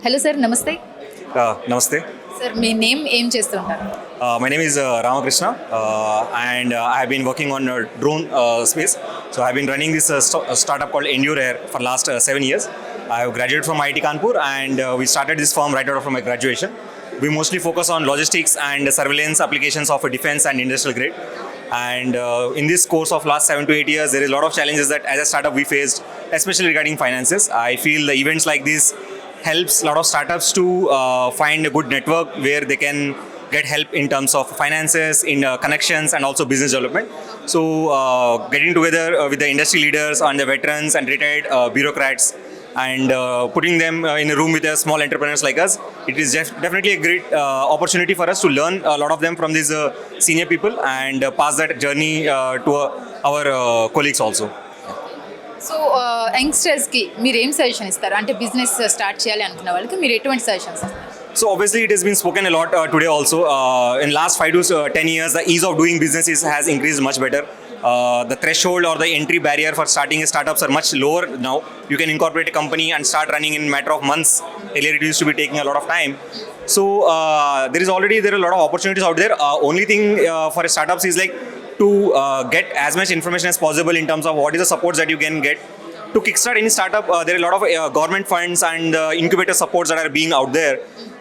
Hello sir నమస్తే. Namaste. Sir మీ name ఏం చేస్తుంటారు? My name is Ramakrishna, and I have been working on drone space. So I have been running this startup called Endure Air for last 7 years. I have graduated from IIT Kanpur, and we started this firm right out of my graduation. We mostly focus on logistics and surveillance applications of defense and industrial grade. And in this course of last 7 to 8 years, there is a lot of challenges that as a startup we faced, especially regarding finances. I feel the events like this helps a lot of startups to find a good network where they can get help in terms of finances, in connections, and also business development. So getting together with the industry leaders and the veterans and retired bureaucrats and putting them in a room with small entrepreneurs like us, it is definitely a great opportunity for us to learn a lot of them from these senior people and pass that journey to our colleagues also. So యంగ్స్టర్స్కి మీరు ఏం suggestion ఇస్తారు? అంటే business start చేయాలి అనుకున్న వాళ్ళకి మీరు ఎటువంటి సజెషన్స్ ఇస్తారు? So obviously it has been spoken a lot today also. In last 5 to 10 years, the ease of doing business has increased much better. The threshold or the entry barrier for starting startups are much lower now. You can incorporate a company and start running in a matter of months. Earlier it used to be taking a lot of time. So there are a lot of opportunities out there. Only thing for startups is like to get as much information as possible in terms of what is the supports that you can get. To kickstart any startup, there are a lot of government funds and incubator supports that are being out there.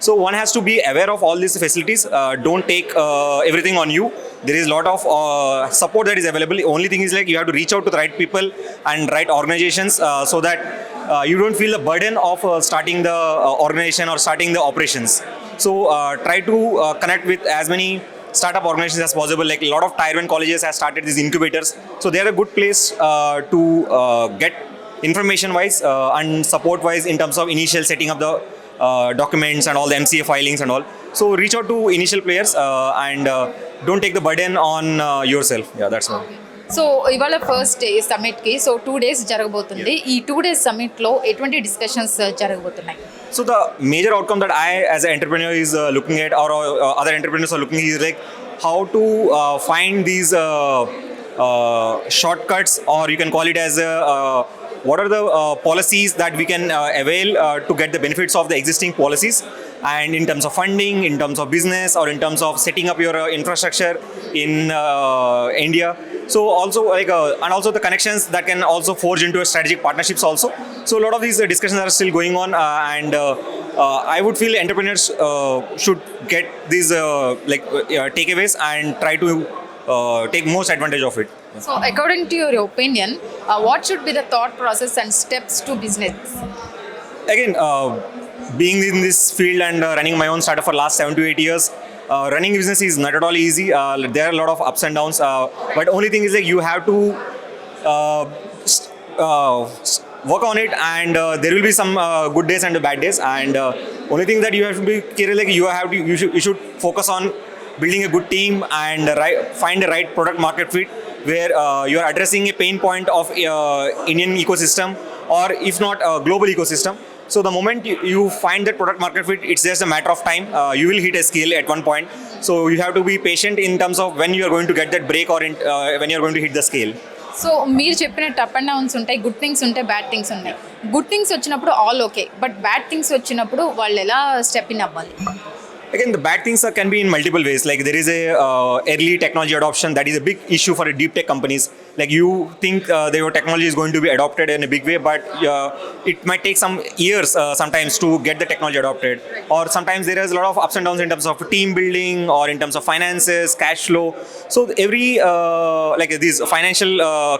So one has to be aware of all these facilities. Don't take everything on you. There is a lot of support that is available. The only thing is like you have to reach out to the right people and right organizations so that you don't feel the burden of starting the organization or starting the operations. So try to connect with as many startup organizations as possible. Like a lot of tier 1 colleges have started these incubators. So they are a good place to get information wise and support wise in terms of initial setting up the documents and all the MCA filings and all. So reach out to initial players and don't take the burden on yourself. Yeah, that's all. So ఇవాళ first day సమ్మిట్కి so 2 days జరగబోతుంది. ఈ 2 days సమ్మిట్లో ఎటువంటి discussions జరగబోతున్నాయి? So the major outcome that I as an entrepreneur is looking at or other entrepreneurs are looking is like how to find these shortcuts, or you can call it as what are the policies that we can avail to get the benefits of the existing policies, and in terms of funding, in terms of business, or in terms of setting up your infrastructure in India. So also like and also the connections that can also forge into a strategic partnerships also. So a lot of these discussions are still going on, and I would feel entrepreneurs should get these takeaways and try to take most advantage of it. So according to your opinion, what should be the thought process and steps to business? Again, being in this field and running my own startup for last 7 to 8 years, running business is not at all easy. There are a lot of ups and downs, but only thing is like you have to work on it, and there will be some good days and bad days, and only thing that you have to be careful, like you should focus on building a good team and find the right product market fit where you are addressing a pain point of Indian ecosystem, or if not a global ecosystem. So the moment you find that product market fit, it's just a matter of time. You will hit a scale at one point. So you have to be patient in terms of when you are going to get that break, or when you are going to hit the scale. So మీరు చెప్పినట్టు up and downs ఉంటాయి, good things ఉంటాయి, bad things ఉన్నాయి. Good things వచ్చినప్పుడు all okay, but bad things వచ్చినప్పుడు వాళ్ళు ఎలా step in అవ్వాలి? Again, the bad things can be in multiple ways. Like there is a early technology adoption that is a big issue for deep tech companies. Like you think your technology is going to be adopted in a big way, but it might take some years sometimes to get the technology adopted. Or sometimes there is a lot of ups and downs in terms of team building or in terms of finances, cash flow. So every this financial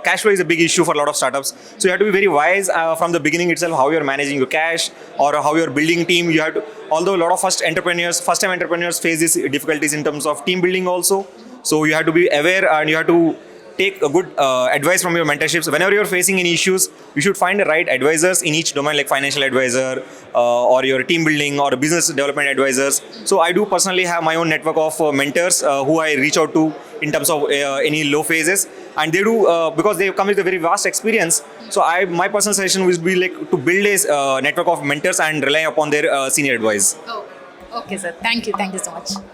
cash flow is a big issue for a lot of startups. So you have to be very wise from the beginning itself how you are managing your cash or how you are building team. You have to, although a lot of first-time entrepreneurs face these difficulties in terms of team building also. So you have to be aware, and you have to take a good advice from your mentorships. Whenever you're facing any issues, you should find the right advisors in each domain, like financial advisor or your team building or business development advisors. So I do personally have my own network of mentors who I reach out to in terms of any low phases, and they do because they come with a very vast experience. So my personal suggestion would be like to build a network of mentors and rely upon their senior advice. Okay sir, thank you so much.